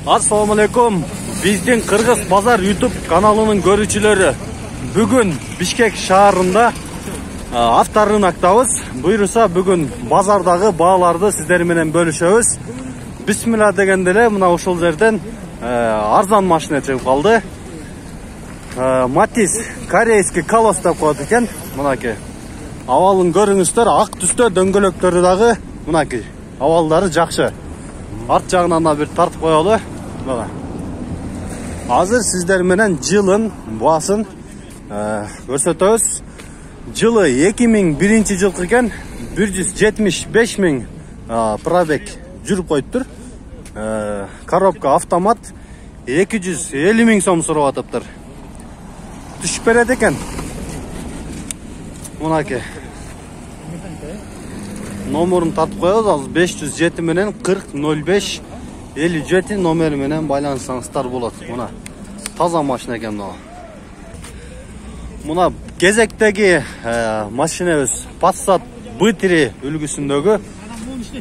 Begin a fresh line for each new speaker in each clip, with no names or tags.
Assalamu alaikum. Биздин Кыргыз Базар YouTube каналынын көрүүчүлөрү. Бүгүн Бишкек шаарында авторынактабыз. Буйруса бүгүн базардагы бааларды сиздер менен бөлүшөбүз. Бисмилла дегенде эле мына ушул жерден арзан машина чыгып калды. Матис корейский колос деп коет экен. Мынакей. Абалын көрүңүздөр, ак түстө дөңгөлөктөрү дагы мынакей. Абалдары жакшы. Арт жагынан да бир тартып коелу. Мына. Азыр сиздер менен жылын баасын көрсөтөбүз. Жылы 2001 жылкы экен, 175 000 пробег жүрүп коюптур. Коробка автомат 250 000 сом сурап атыптыр. Түшүп берет экен. Мынакей. Номерин тартып коебуз. Азыр 507 менен 4005 57 номери менен байланышсаңыздар болот. Мына таза машина экен мына. Мына кезектеги машинабыз Passat B3 үлгүсүндөгү.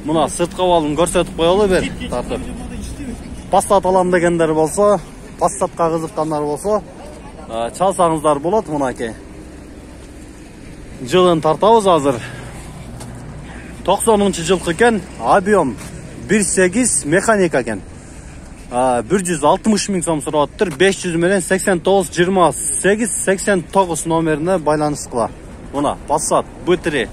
Мына сырткы абалын көрсөтүп коелу бер тартып. Passat алам дегендер болсо, Passatка кызыккандар болсо, чалсаңыздар болот. Мынакей. Жылын тартабыз азыр. 90-жылкы экен, объем 1.8 механика экен. 160 000 сом сурап атыптыр. 500 менен 89 28 89 номерине байланышкыла. Мына Passat B3.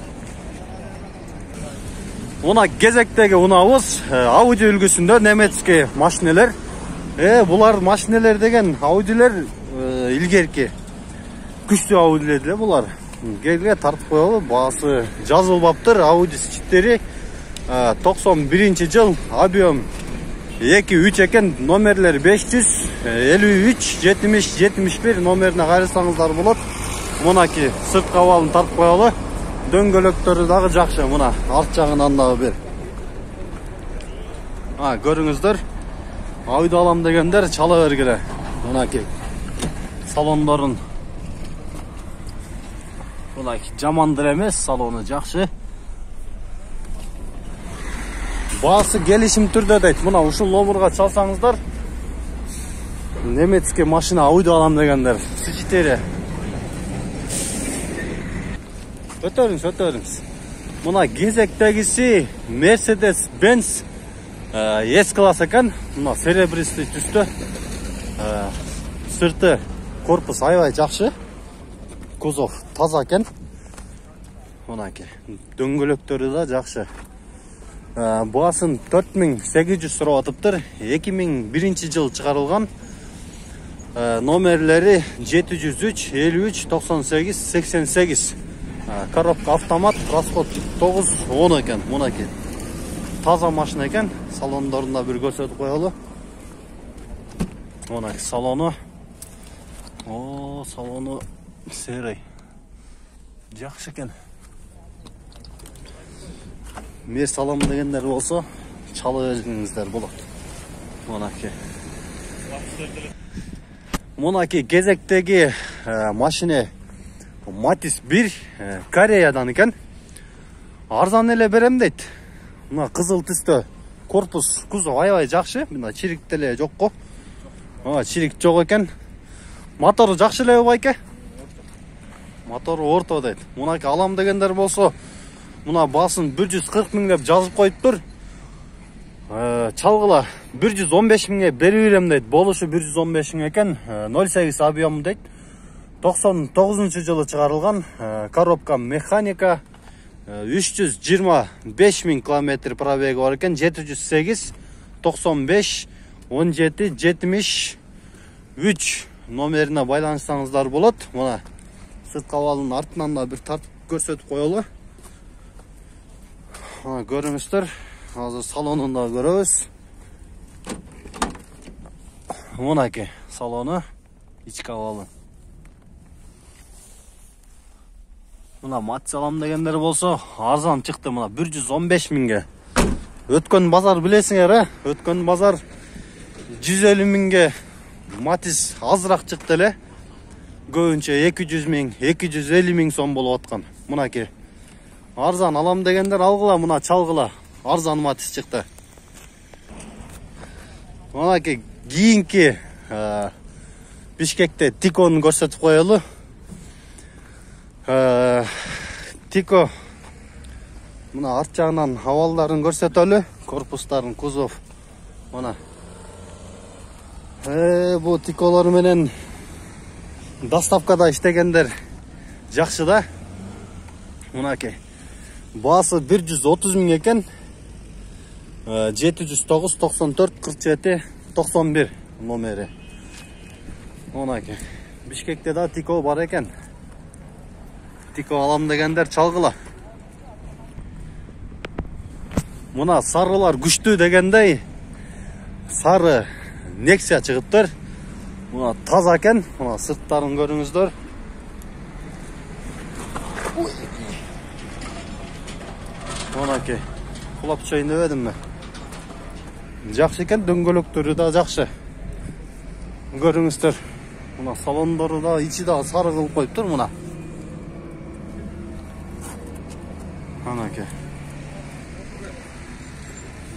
Мына кезектеги унабыз Audi үлгүсүндө немецкий машинелер. Булар машинелер деген Audi'лер илгерки. Күчтүү Audi'лер эле булар. Келге тартып коелу, баасы жазылбаптыр. Audi чиптери 91 жыл, объем 2-3 экен, номерлер 553 70 71 номерине кайрылсаңыздар болот. Мынакей сырткы абалын тартып коелу. Дөңгөлөктөрү дагы жакшы. Мына арт жагынан дагы бир. Көрүңүздөр. Audi алам дегендер чала бергиле. Мынакей. Салондорун жамандыр эмес, салону жакшы. Баасы келишим түрдө дейт. Мына ушул номерга чалсаңыздар, немецкий машина Audi алам дегендер. Сичтери. Өтөрүңүз. Мына кезектегиси Mercedes-Benz S-класс экен. Мына серебристый түстө. Сырты, корпус аябай жакшы. Кузов таза экен. Мынакей. Дөңгөлөктөрү да жакшы. Баасын 4800 сурап атыптыр. 2001 жыл чыгарылган. Номерлери 703 53 98 88. Коробка автомат, расход 9-10 экен. Мынакей. Таза машина экен. Салондорунда бир көрсөтүп коелу. Мынакей салону. Салону серый. Жакшы экен. Мен салам дегендер болсо, чалып өзүңүздөр болот. Мынакей кезектеги машина Матис 1 Кореядан экен. Арзан эле берем дейт. Мына кызыл түстө корпус, кузов аябай жакшы. Мына чирик деле жокко. Чирик жок экен. Мотору жакшы эле байке. Мотору орто дейт. Мынакей алам дегендер болсо, мына баасын 140 000 деп жазып коюптур. Чалгыла 115 000 берип берем дейт. Болушу 115 000 экен. 0.8 объем дейт. 99-жылы чыгарылган. Коробка механика. 325 000 километр пробеги бар экен. 708 95 17 73 номерине байланышсаңыздар болот. Мына сырткы абалынын артынан да бир тартып көрсөтүп коелу. Көрүңүздөр. Азыр салонун да көрөбүз. Мынакей салону, ички абалы. Мына Матис алам дегендер болсо, арзан чыкты. Мына 115 000. Өткөн базар билесиңер, Өткөн базар 150 000 Матис азыраак чыкты эле. Көбүнчө 200 000, 250 000 сом болуп аткан. Мынакей. Арзан алам дегендер алгыла, мына чалгыла. Арзан Матис чыкты. Мынакей кийинки Бишкекте Тикону көрсөтүп коелу. Тико мына арт жагынан абалдарын көрсөтөлү. Корпустарын, кузов. Мына. Бу Тиколор менен доставкада иштегендер жакшы да. Мынакей. Баасы 130 000 экен. 709 94 47 91 номери. Мынакей. Бишкекте да Тико бар экен. Тико алам дегендер чалгыла. Мына сарылар күчтүү дегендей сары Nexia чыгыптыр. Мына таза экен. Мына сырттарын көрүңүздөр. Мынакей. Кулап чейин дебедимби? Жакшы экен, дөңгөлөктөрү да жакшы. Көрүңүздөр. Мына салондору да ичи да сары кылып коюптур мына. Мынакей.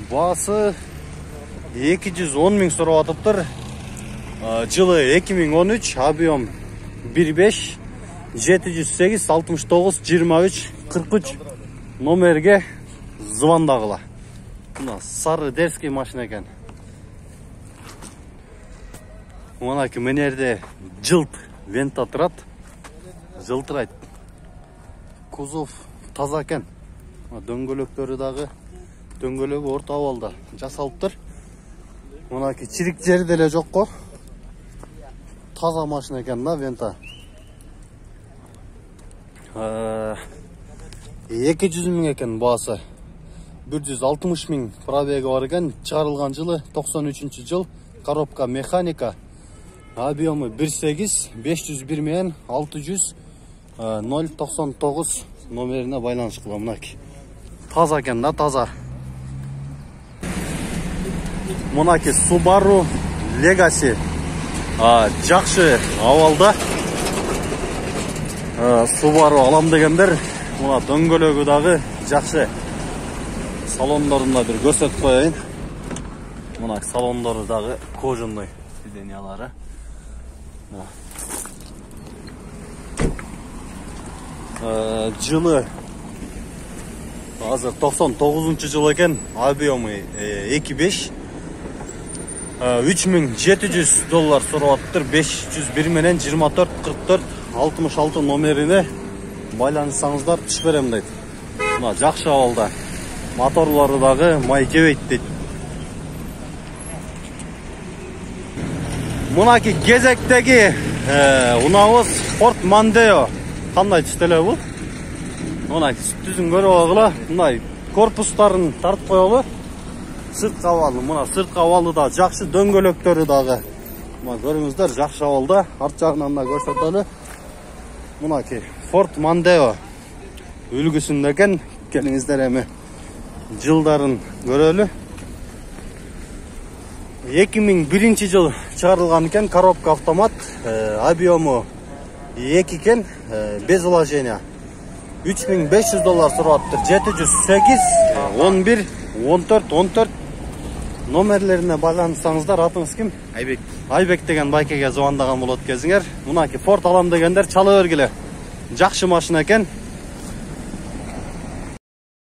Баасы 210 000 сурап атыптыр. Жылы 2013, объем 1.5, 708 69 23 43 номерге звондагыла. Мына сары дерский машина экен. Мынакей менерде жылт вента турат. Жылтырайт. Кузов таза экен. Дөңгөлөктөрү дагы дөңгөлөгү орто абалда жасалыптыр. Мынакей чирик жери деле жок го. Таза машина экен да вента. 200 000 экен баасы. 160 000 пробеги бар экен. Чыгарылган жылы 93 жыл. Коробка механика. Объемы 1.8 501 менен 600 099 номерине байланыш кылам. Мынакей. Таза экен да, таза. Мынакей Subaru Legacy. Жакшы абалда. Subaru алам дегендер, мына дөңгөлөгү дагы жакшы. Салондорунда бир көрсөтүп коеюн. Мына салондору дагы кожаный сиденьялары. Жылы азыр 99 жыл экен, объемы 2.5. $3700 сурап атыптыр. 501 менен 24 44 66 номерине байланышсаңыздар түш берем дейт. Мына жакшы абалда. Моторлору дагы май жебейт дейт. Мынакей кезектеги унабыз Ford Mondeo. Кандай түстө эле бул? Мына түзүн көрүп алгыла. Мындай корпустарын тартып коелу. Сырт абалы, мына сырт абалы да жакшы, дөңгөлөктөрү дагы. Мына көрүңүздөр, жакшы абалда. Арт жагынан да көрсөтөлү. Мынакей Ford Mondeo үлгүсүндө экен. Келиңиздер эми жылдарын көрөлү. 2001 жыл чыгарылган экен, коробка автомат, объему 2 экен, без вложения. $3500 сурап атыптыр. 708 11 14 14 номерлерине байланышсаңыздар. Атыңыз ким? Айбек. Айбек деген байкеге звондаган болот кезиңер. Мынакей Ford алам дегендер чала бергиле. Жакшы машина экен.